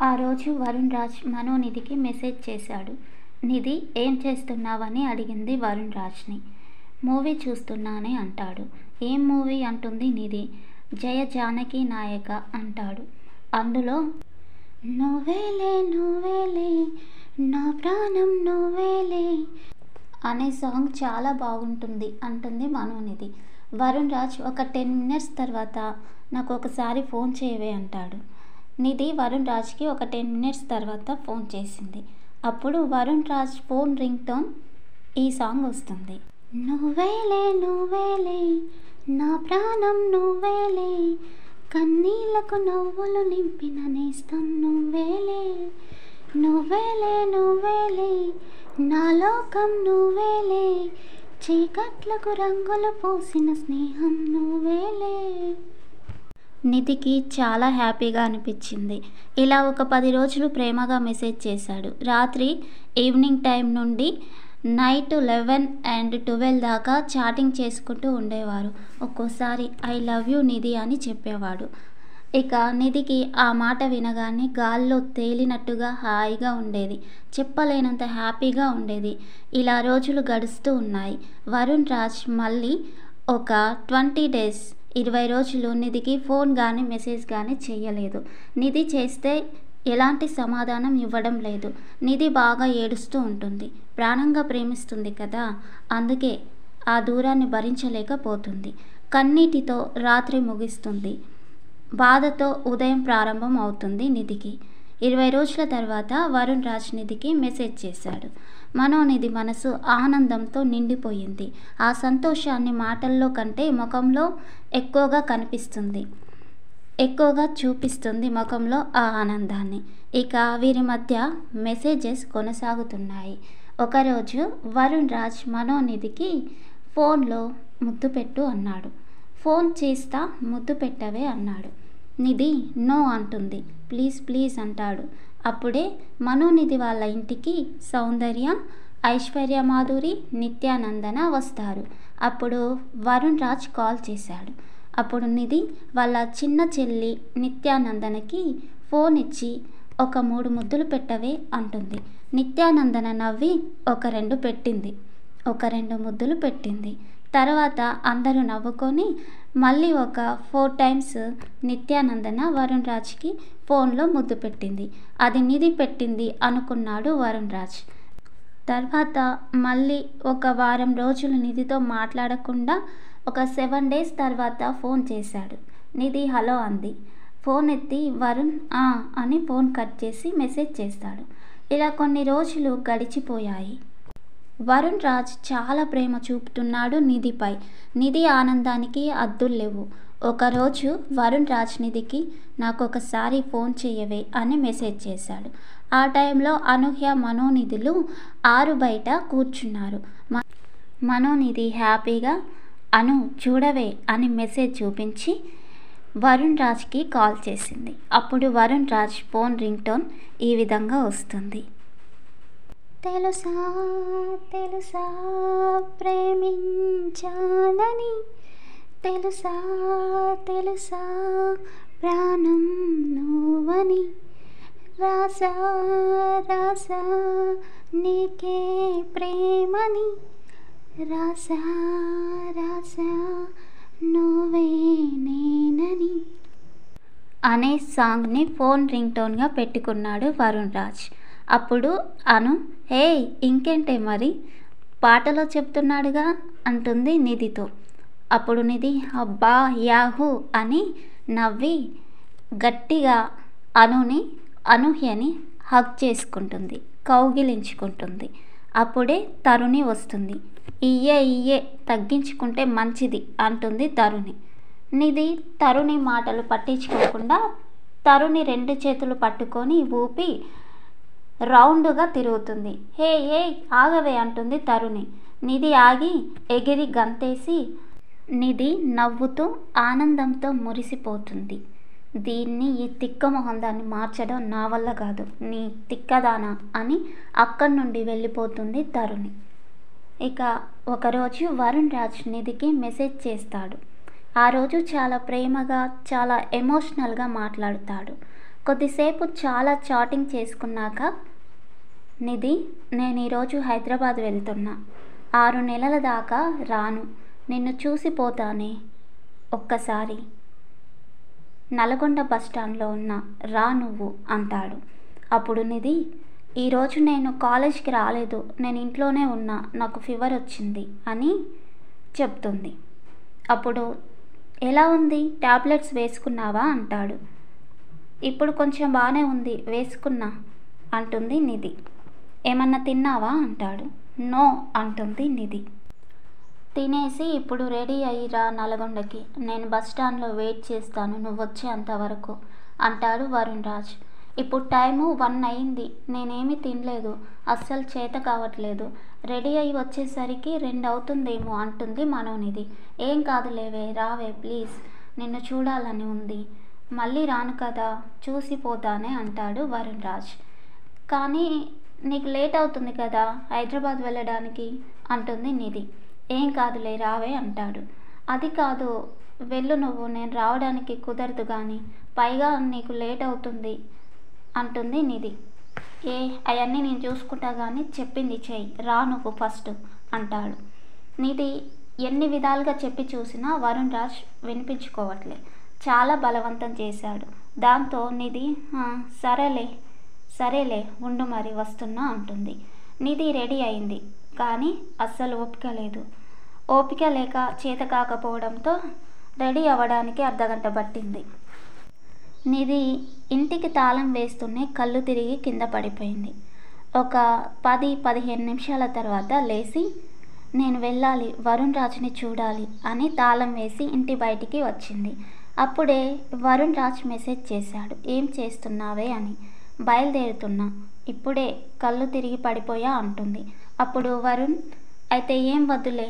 ఆ రోజు వరుణ్ రాజ్ మనోనిధికి మెసేజ్ చేశాడు. నిధి ఏం చేస్తున్నావని అడిగింది వరుణ్ రాజ్ని. మూవీ చూస్తున్నానే అంటాడు. ఏం మూవీ అంటుంది నిధి. జయ జానకి నాయక అంటాడు. అందులో నువ్వేలే నువ్వేలే నా ప్రాణం నువ్వేలే అనే సాంగ్ చాలా బాగుంటుంది అంటుంది మనోనిధి. వరుణ్ రాజ్ ఒక 10 మినిట్స్ తర్వాత నాకు ఒకసారి ఫోన్ చేయవే అంటాడు. నిధి వరుణ్ రాజ్కి ఒక 10 మినిట్స్ తర్వాత ఫోన్ చేసింది. అప్పుడు Varun Raj phone ring tone ఈ సాంగ్ వస్తుంది. నువ్వేలే నువ్వేలే నా ప్రాణం నువ్వేలే కన్నీళ్లకు నవ్వులు నింపిన నేస్తం నువ్వేలే నువ్వేలే నువ్వేలే నా లోకం నువ్వేలే చీకట్లకు రంగులు పూసిన స్నేహం నువ్వేలే. నిధికి చాలా హ్యాపీగా అనిపించింది. ఇలా ఒక 10 రోజులు ప్రేమగా మెసేజ్ చేశాడు. రాత్రి ఈవినింగ్ టైం నుండి నైట్ 11 and 12 దాకా చాటింగ్ చేసుకుంటూ ఉండేవారు. ఒక్కోసారి ఐ లవ్ యూ నిధి అని చెప్పేవాడు. ఇక నిధికి ఆ మాట వినగానే గాల్లో తేలినట్టుగా హాయిగా ఉండేది. చెప్పలేనంత హ్యాపీగా ఉండేది. ఇలా రోజులు గడుస్తూ ఉన్నాయి. వరుణ్ రాజ్ మళ్ళీ ఒక 20 days 20 రోజులు నిధికి ఫోన్ కానీ మెసేజ్ కానీ చేయలేదు. నిధి చేస్తే ఎలాంటి సమాధానం ఇవ్వడం లేదు. నిధి బాగా ఏడుస్తూ ఉంటుంది. ప్రాణంగా ప్రేమిస్తుంది కదా, అందుకే ఆ దూరాన్ని భరించలేకపోతుంది. కన్నీటితో రాత్రి ముగిస్తుంది. బాధతో ఉదయం ప్రారంభం అవుతుంది నిధికి. 20 రోజుల తర్వాత వరుణ్ రాజ్ నిధికి మెసేజ్ చేశాడు. మనోనిధి మనసు ఆనందంతో నిండిపోయింది. ఆ సంతోషాన్ని మాటల్లో కంటే ముఖంలో ఎక్కువగా కనిపిస్తుంది, ఎక్కువగా చూపిస్తుంది ముఖంలో ఆ ఆనందాన్ని. ఇక వీరి మధ్య మెసేజెస్ కొనసాగుతున్నాయి. ఒకరోజు వరుణ్ రాజ్ మనోనిధికి ఫోన్లో ముద్దు పెట్టు అన్నాడు. ఫోన్ చేస్తా ముద్దు పెట్టవే అన్నాడు. నిధి నో అంటుంది. ప్లీజ్ ప్లీజ్ అంటాడు. అప్పుడే మనోనిధి వాళ్ళ ఇంటికి సౌందర్య, ఐశ్వర్య మాధురి, నిత్యానందన వస్తారు. అప్పుడు వరుణ్ రాజ్ కాల్ చేశాడు. అప్పుడు నిధి వాళ్ళ చిన్న చెల్లి నిత్యానందనకి ఫోన్ ఇచ్చి ఒక 3 ముద్దులు పెట్టవే అంటుంది. నిత్యానందన నవ్వి ఒక 2 పెట్టింది. ఒక 2 ముద్దులు పెట్టింది. తర్వాత అందరూ నవ్వుకొని మళ్ళీ ఒక 4 times నిత్యానందన వరుణ్ రాజ్కి ఫోన్లో ముద్దు పెట్టింది. అది నిధి పెట్టింది అనుకున్నాడు వరుణ్ రాజ్. తర్వాత మళ్ళీ ఒక వారం రోజులు నిధితో మాట్లాడకుండా ఒక 7 days తర్వాత ఫోన్ చేశాడు. నిధి హలో అంది. ఫోన్ ఎత్తి వరుణ్ అని ఫోన్ కట్ చేసి మెసేజ్ చేస్తాడు. ఇలా కొన్ని రోజులు గడిచిపోయాయి. వరుణ్ రాజ్ చాలా ప్రేమ చూపుతున్నాడు నిధిపై. నిధి ఆనందానికి అద్దుల్లేవు. ఒకరోజు వరుణ్ రాజ్ నిధికి నాకు ఒకసారి ఫోన్ చేయవే అని మెసేజ్ చేశాడు. ఆ టైంలో అనూహ్య మనోనిధులు ఆరు బయట కూర్చున్నారు. మనోనిధి హ్యాపీగా అను చూడవే అని మెసేజ్ చూపించి వరుణ్ రాజ్కి కాల్ చేసింది. అప్పుడు Varun Raj phone ring tone ఈ విధంగా వస్తుంది. తెలుసా తెలుసా ప్రేమించాలని తెలుసా తెలుసా ప్రాణం నువ్వని రాసా రాసా నీకే ప్రేమని రాసా రాసా నువ్వే నేనని అనే సాంగ్ని ఫోన్ రింగ్ టోన్గా పెట్టుకున్నాడు వరుణ్ రాజ్. అప్పుడు అను హే ఇంకేంటే మరి పాటలో చెప్తున్నాడుగా అంటుంది నిధితో. అప్పుడు నిధి అబ్బా యాహూ అని నవ్వి గట్టిగా అనూహ్యని హగ్ చేసుకుంటుంది, కౌగిలించుకుంటుంది. అప్పుడే తరుణి వస్తుంది. ఇయ్యే తగ్గించుకుంటే మంచిది అంటుంది తరుణి. నిధి తరుణి మాటలు పట్టించుకోకుండా తరుణి 2 చేతులు పట్టుకొని ఊపి రౌండ్గా తిరుగుతుంది. హే ఆగవే అంటుంది తరుణి. నిధి ఆగి ఎగిరి గంతేసి నిధి నవ్వుతూ ఆనందంతో మురిసిపోతుంది. దీన్ని ఈ తిక్క మొహందాన్ని మార్చడం నా వల్ల కాదు, నీ తిక్కదానా అని అక్కడి నుండి వెళ్ళిపోతుంది తరుణి. ఇక ఒకరోజు వరుణ్ రాజ్ నిధికి మెసేజ్ చేస్తాడు. ఆ రోజు చాలా ప్రేమగా చాలా ఎమోషనల్గా మాట్లాడుతాడు. కొద్దిసేపు చాలా చాటింగ్ చేసుకున్నాక నిధి, నేను ఈరోజు హైదరాబాద్ వెళ్తున్నా. 6 నెలల దాకా రాను. నిన్ను చూసిపోతానే ఒక్కసారి. నల్గొండ బస్టాండ్లో ఉన్న రా నువ్వు అంటాడు. అప్పుడు నిధి, ఈరోజు నేను కాలేజ్కి రాలేదు, నేను ఇంట్లోనే ఉన్నా, నాకు ఫీవర్ వచ్చింది అని చెప్తుంది. అప్పుడు ఎలా ఉంది, టాబ్లెట్స్ వేసుకున్నావా అంటాడు. ఇప్పుడు కొంచెం బాగానే ఉంది, వేసుకున్నా అంటుంది నిధి. ఏమన్నా తిన్నావా అంటాడు. నో అంటుంది నిధి. తినేసి ఇప్పుడు రెడీ అయ్యిరా నల్గొండకి, నేను బస్టాండ్లో వెయిట్ చేస్తాను నువ్వు వచ్చేంతవరకు అంటాడు వరుణ్ రాజ్. ఇప్పుడు టైము 1 అయింది, నేనేమీ తినలేదు, అస్సలు చేత కావట్లేదు, రెడీ అయ్యి వచ్చేసరికి 2 అవుతుందేమో అంటుంది మనోనిధి. ఏం కాదులేవే, రావే ప్లీజ్, నిన్ను చూడాలని ఉంది, మళ్ళీ రాను కదా, చూసిపోతానే అంటాడు వరుణ్ రాజ్. కానీ నీకు లేట్ అవుతుంది కదా హైదరాబాద్ వెళ్ళడానికి అంటుంది నిధి. ఏం కాదులే రావే అంటాడు. అది కాదు, వెళ్ళు నువ్వు, నేను రావడానికి కుదరదు కానీ, పైగా నీకు లేట్ అవుతుంది అంటుంది నిధి. అవన్నీ నేను చూసుకుంటా కానీ చెప్పింది చెయ్యి, రా నువ్వు ఫస్ట్ అంటాడు. నిధి ఎన్ని విధాలుగా చెప్పి చూసినా వరుణ్ రాజ్ వినిపించుకోవట్లే, చాలా బలవంతం చేశాడు. దాంతో నిధి సరేలే ఉండు మరి వస్తున్నా అంటుంది. నిధి రెడీ అయింది కానీ అస్సలు ఓపిక లేక చేత కాకపోవడంతో రెడీ అవ్వడానికి అర్ధగంట పట్టింది. నిధి ఇంటికి తాళం వేస్తూనే కళ్ళు తిరిగి కింద పడిపోయింది. ఒక 10-15 నిమిషాల తర్వాత లేచి, నేను వెళ్ళాలి, వరుణ్ రాజ్ని చూడాలి అని తాళం వేసి ఇంటి బయటికి వచ్చింది. అప్పుడే వరుణ్ రాజ్ మెసేజ్ చేశాడు, ఏం చేస్తున్నావే అని. బయలుదేరుతున్నా, ఇప్పుడే కళ్ళు తిరిగి పడిపోయా అంటుంది. అప్పుడు వరుణ్, అయితే ఏం వద్దులే,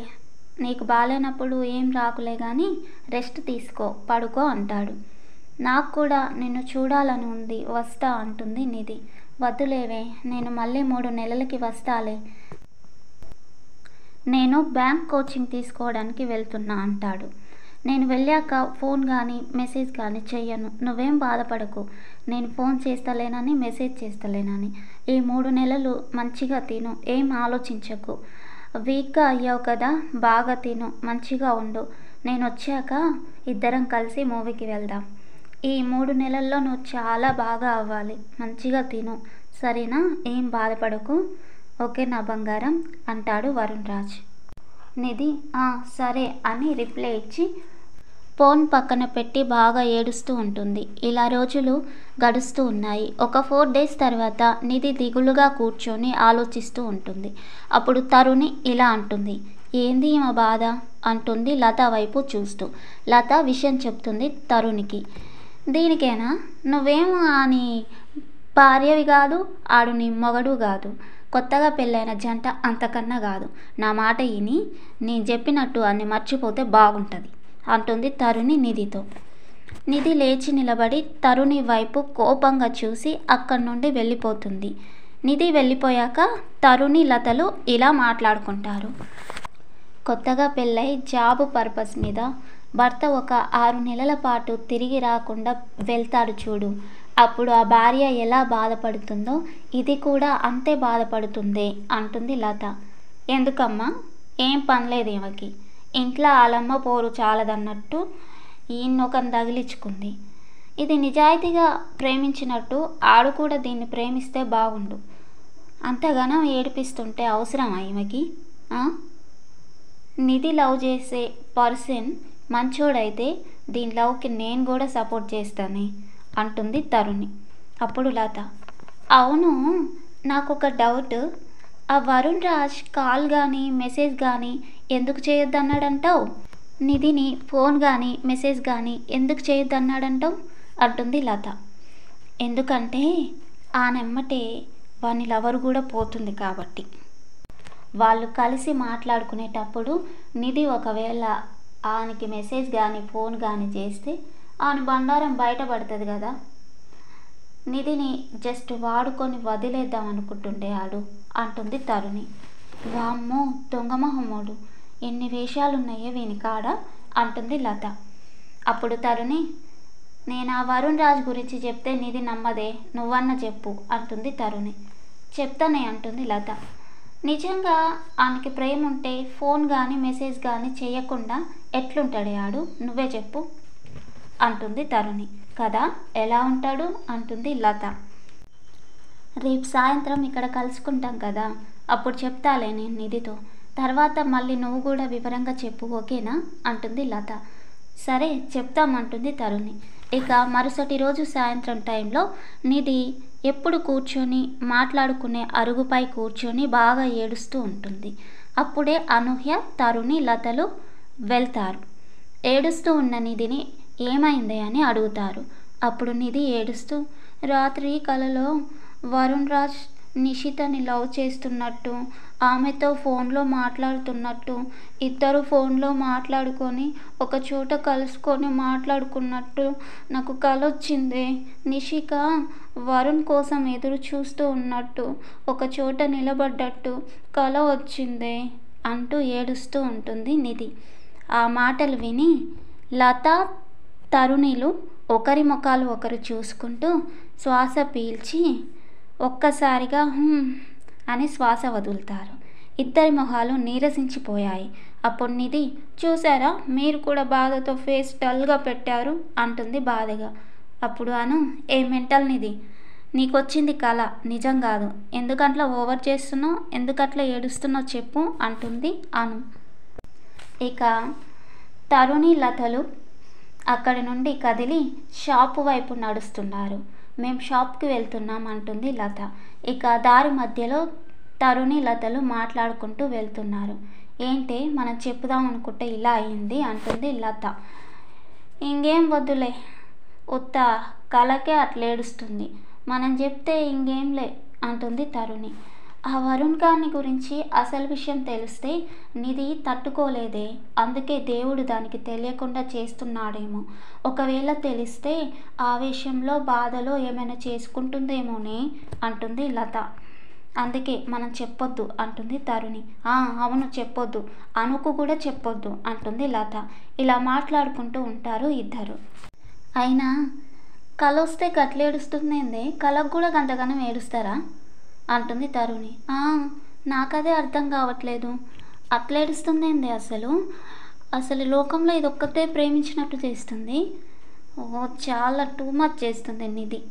నీకు బాగాలేనప్పుడు ఏం రాకులే కానీ రెస్ట్ తీసుకో, పడుకో అంటాడు. నాకు కూడా నిన్ను చూడాలని ఉంది, వస్తా అంటుంది నిధి. వద్దులేవే, నేను మళ్ళీ 3 నెలలకి వస్తాలే, నేను బ్యాంక్ కోచింగ్ తీసుకోవడానికి వెళ్తున్నా అంటాడు. నేను వెళ్ళాక ఫోన్ కానీ మెసేజ్ కానీ చెయ్యను, నువ్వేం బాధపడకు, నేను ఫోన్ చేస్తలేనని మెసేజ్ చేస్తలేనని. ఈ 3 నెలలు మంచిగా తిను, ఏం ఆలోచించకు, వీక్గా అయ్యావు కదా, బాగా తిను, మంచిగా ఉండు, నేను వచ్చాక ఇద్దరం కలిసి మూవీకి వెళ్దాం. ఈ 3 నెలల్లో నువ్వు చాలా బాగా అవ్వాలి, మంచిగా తిను, సరేనా, ఏం బాధపడకు, ఓకే నా బంగారం అంటాడు వరుణ్ రాజ్. నిధి సరే అని రిప్లై ఇచ్చి ఫోన్ పక్కన పెట్టి బాగా ఏడుస్తూ ఉంటుంది. ఇలా రోజులు గడుస్తూ ఉన్నాయి. ఒక 4 డేస్ తర్వాత నిధి దిగులుగా కూర్చొని ఆలోచిస్తూ ఉంటుంది. అప్పుడు తరుణి ఇలా అంటుంది, ఏంది ఈమె బాధ అంటుంది లత వైపు చూస్తూ. లత విషయం చెప్తుంది తరుణికి. దీనికేనా, నువ్వేమో అని భార్యవి కాదు, ఆడు నీ మొగడు కాదు, కొత్తగా పెళ్ళైన జంట అంతకన్నా కాదు, నా మాట విని నేను చెప్పినట్టు అన్ని మర్చిపోతే బాగుంటుంది అంటుంది తరుణి నిధితో. నిధి లేచి నిలబడి తరుణి వైపు కోపంగా చూసి అక్కడి నుండి వెళ్ళిపోతుంది. నిధి వెళ్ళిపోయాక తరుణి లతలు ఇలా మాట్లాడుకుంటారు. కొత్తగా పెళ్ళై జాబ్ పర్పస్ మీద భర్త ఒక 6 నెలల పాటు తిరిగి రాకుండా వెళ్తాడు చూడు, అప్పుడు ఆ భార్య ఎలా బాధపడుతుందో ఇది కూడా అంతే బాధపడుతుంది అంటుంది లత. ఎందుకమ్మా, ఏం పనిలేదు ఈమెకి, ఇంట్లో ఆలమ్మ పోరు చాలదన్నట్టు ఈయన్నొకని తగిలించుకుంది. ఇది నిజాయితీగా ప్రేమించినట్టు ఆడు కూడా దీన్ని ప్రేమిస్తే బాగుండు, అంతగానం ఏడిపిస్తుంటే అవసరమా ఈమెకి? నిధి లవ్ చేసే పర్సన్ మంచోడైతే దీని లవ్కి నేను కూడా సపోర్ట్ చేస్తాను అంటుంది తరుణి. అప్పుడు లత, అవును నాకు ఒక డౌట్, ఆ వరుణ్ రాజ్ కాల్ కానీ మెసేజ్ కానీ ఎందుకు చేయొద్దన్నాడంటావు? నిధిని ఫోన్ కానీ మెసేజ్ కానీ ఎందుకు చేయొద్దన్నాడంటావు అంటుంది లత. ఎందుకంటే ఆ నెమ్మటే వాని లవర్ కూడా పోతుంది కాబట్టి. వాళ్ళు కలిసి మాట్లాడుకునేటప్పుడు నిధి ఒకవేళ ఆయనకి మెసేజ్ కానీ ఫోన్ కానీ చేస్తే ఆయన బండారం బయటపడుతుంది కదా, నిధిని జస్ట్ వాడుకొని వదిలేద్దాం అనుకుంటుండే ఆడు అంటుంది తరుణి. వామ్మో దొంగమహమ్మోడు, ఎన్ని వేషాలున్నాయో వీని కాడ అంటుంది లత. అప్పుడు తరుణి, నేను ఆ వరుణ్ రాజ్ గురించి చెప్తే నిధి నమ్మదే, నువ్వన్న చెప్పు అంటుంది తరుణి. చెప్తానే అంటుంది లత. నిజంగా ఆయనకి ప్రేమ ఉంటే ఫోన్ కానీ మెసేజ్ కానీ చేయకుండా ఎట్లుంటాడే ఆడు, నువ్వే చెప్పు అంటుంది తరుణి. కదా ఎలా ఉంటాడు అంటుంది లత. రేపు సాయంత్రం ఇక్కడ కలుసుకుంటాం కదా, అప్పుడు చెప్తాలే నేను నిధితో. తర్వాత మళ్ళీ నువ్వు కూడా వివరంగా చెప్పు, ఓకేనా అంటుంది లత. సరే చెప్తామంటుంది తరుణి. ఇక మరుసటి రోజు సాయంత్రం టైంలో నిధి ఎప్పుడు కూర్చొని మాట్లాడుకునే అరుగుపై కూర్చొని బాగా ఏడుస్తూ ఉంటుంది. అప్పుడే అనూహ్య, తరుణి, లతలు వెళ్తారు. ఏడుస్తూ ఉన్న నిధిని ఏమైంది అని అడుగుతారు. అప్పుడు నిధి ఏడుస్తూ, రాత్రి కలలో వరుణ్ రాజ్ నిషితని లవ్ చేస్తున్నట్టు, ఆమెతో ఫోన్లో మాట్లాడుతున్నట్టు, ఇద్దరు ఫోన్లో మాట్లాడుకొని ఒక చోట కలుసుకొని మాట్లాడుకున్నట్టు నాకు కల వచ్చింది. నిషిక వరుణ్ కోసం ఎదురు చూస్తూ ఉన్నట్టు, ఒక చోట నిలబడ్డట్టు కల వచ్చింది అంటూ ఏడుస్తూ ఉంటుంది నిధి. ఆ మాటలు విని లత, తరుణిలు ఒకరి ముఖాలు ఒకరు చూసుకుంటూ శ్వాస పీల్చి ఒక్కసారిగా అని శ్వాస వదులుతారు. ఇద్దరి మొహాలు నీరసించిపోయాయి. అప్పుడు నిధి, చూసారా మీరు కూడా బాధతో ఫేస్ డల్గా పెట్టారు అంటుంది బాధగా. అప్పుడు అను, ఏ మెంటల్ నిధి, నీకొచ్చింది కళ, నిజం కాదు. ఎందుకట్లా ఓవర్ చేస్తున్నావు, ఎందుకట్లా ఏడుస్తున్నావు చెప్పు అంటుంది అను. ఇక తరుణి, లతలు అక్కడి నుండి కదిలి షాపు వైపు నడుస్తున్నారు. మేము షాప్కి వెళ్తున్నాం అంటుంది లత. ఇక దారి మధ్యలో తరుణి, లతలు మాట్లాడుకుంటూ వెళ్తున్నారు. ఏంటి మనం చెప్పుదాం అనుకుంటే ఇలా అయింది అంటుంది లత. ఇంకేం వద్దులే, ఉత్త కళకే అట్లా ఏడుస్తుంది, మనం చెప్తే ఇంకేంలే అంటుంది తరుణి. ఆ వరుణ్ గారిని గురించి అసలు విషయం తెలిస్తే నిధి తట్టుకోలేదే, అందుకే దేవుడు దానికి తెలియకుండా చేస్తున్నాడేమో. ఒకవేళ తెలిస్తే ఆవేశంలో బాధలో ఏమైనా చేసుకుంటుందేమోనే అంటుంది లత. అందుకే మనం చెప్పొద్దు అంటుంది తరుణి. అవును చెప్పొద్దు, అనుకు కూడా చెప్పొద్దు అంటుంది లత. ఇలా మాట్లాడుకుంటూ ఉంటారు ఇద్దరు. అయినా కళ వస్తే గట్లేడుస్తుందేందే, కళకు కూడా గంతగానం ఏడుస్తారా అంటుంది తరుణి. నాకదే అర్థం కావట్లేదు, అట్లేడుస్తుందేంది అసలు లోకంలో ఇది ఒక్కతే ప్రేమించినట్టు చేస్తుంది. చాలా టూ మచ్ చేస్తుంది నిధి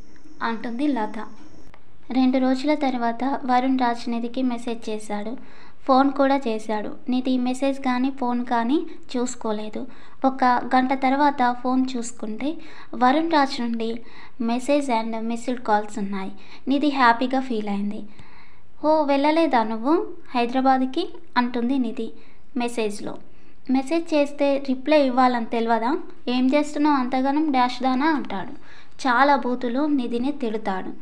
అంటుంది లత. 2 రోజుల తర్వాత వరుణ్ రాజ్ నిధికి మెసేజ్ చేశాడు, ఫోన్ కూడా చేశాడు. నిధి మెసేజ్ కానీ ఫోన్ కానీ చూసుకోలేదు. 1 గంట తర్వాత ఫోన్ చూసుకుంటే వరుణ్ రాజ్ నుండి మెసేజ్ అండ్ మిస్డ్ కాల్స్ ఉన్నాయి. నిధి హ్యాపీగా ఫీల్ అయింది. వెళ్ళలేదా నువ్వు హైదరాబాద్కి అంటుంది నిధి మెసేజ్లో. మెసేజ్ చేస్తే రిప్లై ఇవ్వాలని తెలియదా, ఏం చేస్తున్నావు అంతగానం డాష్ దానా అంటాడు. చాలా బూతులు నిధిని తిడతాడు.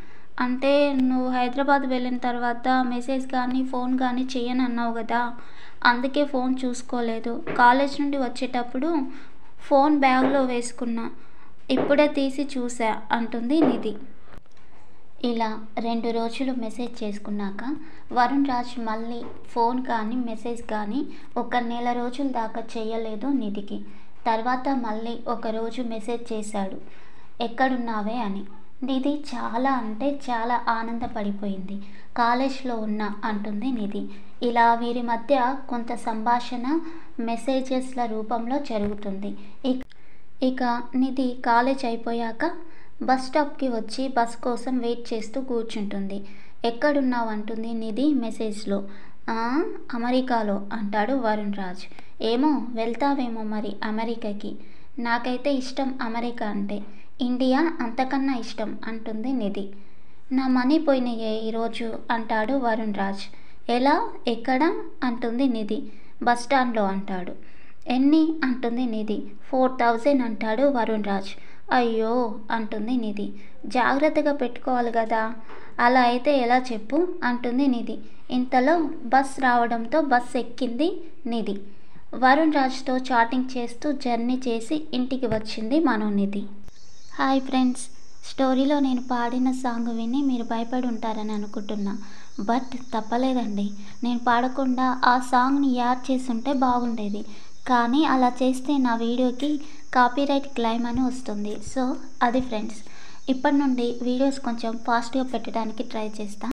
అంటే నువ్వు హైదరాబాద్ వెళ్ళిన తర్వాత మెసేజ్ కానీ ఫోన్ కానీ చెయ్యను అన్నావు కదా, అందుకే ఫోన్ చూసుకోలేదు. కాలేజ్ నుండి వచ్చేటప్పుడు ఫోన్ బ్యాగ్లో వేసుకున్నా, ఇప్పుడే తీసి చూసా అంటుంది నిధి. ఇలా 2 రోజులు మెసేజ్ చేసుకున్నాక వరుణ్ రాజ్ మళ్ళీ ఫోన్ కానీ మెసేజ్ కానీ 1 నెల రోజుల దాకా చేయలేదు నిధికి. తర్వాత మళ్ళీ ఒకరోజు మెసేజ్ చేశాడు, ఎక్కడున్నావే అని. నిధి చాలా అంటే చాలా ఆనందపడిపోయింది. కాలేజ్లో ఉన్నా అంటుంది నిధి. ఇలా వీరి మధ్య కొంత సంభాషణ మెసేజెస్ల రూపంలో జరుగుతుంది. ఇక నిధి కాలేజ్ అయిపోయాక బస్ స్టాప్కి వచ్చి బస్ కోసం వెయిట్ చేస్తూ కూర్చుంటుంది. ఎక్కడున్నావు అంటుంది నిధి మెసేజ్లో. అమెరికాలో అంటాడు వరుణ్ రాజ్. ఏమో వెళ్తావేమో మరి అమెరికాకి, నాకైతే ఇష్టం అమెరికా అంటే, ఇండియా అంతకన్నా ఇష్టం అంటుంది నిధి. నా మనీ పోయినాయే ఈరోజు అంటాడు వరుణ్ రాజ్. ఎలా, ఎక్కడ అంటుంది నిధి. బస్ స్టాండ్లో అంటాడు. ఎన్ని అంటుంది నిధి. 4000 అంటాడు వరుణ్ రాజ్. అయ్యో అంటుంది నిధి. జాగ్రత్తగా పెట్టుకోవాలి కదా, అలా అయితే ఎలా చెప్పు అంటుంది నిధి. ఇంతలో బస్ రావడంతో బస్ ఎక్కింది నిధి. వరుణ్ రాజ్తో చాటింగ్ చేస్తూ జర్నీ చేసి ఇంటికి వచ్చింది మనోనిధి. హాయ్ ఫ్రెండ్స్, స్టోరీలో నేను పాడిన సాంగ్ విని మీరు భయపడి ఉంటారని అనుకుంటున్నా, బట్ తప్పలేదండి. నేను పాడకుండా ఆ సాంగ్ని యాడ్ చేసి ఉంటే బాగుండేది, కానీ అలా చేస్తే నా వీడియోకి కాపీరైట్ క్లెయిమ్ అని వస్తుంది. సో అది ఫ్రెండ్స్, ఇప్పటి నుండి వీడియోస్ కొంచెం ఫాస్ట్గా పెట్టడానికి ట్రై చేస్తా.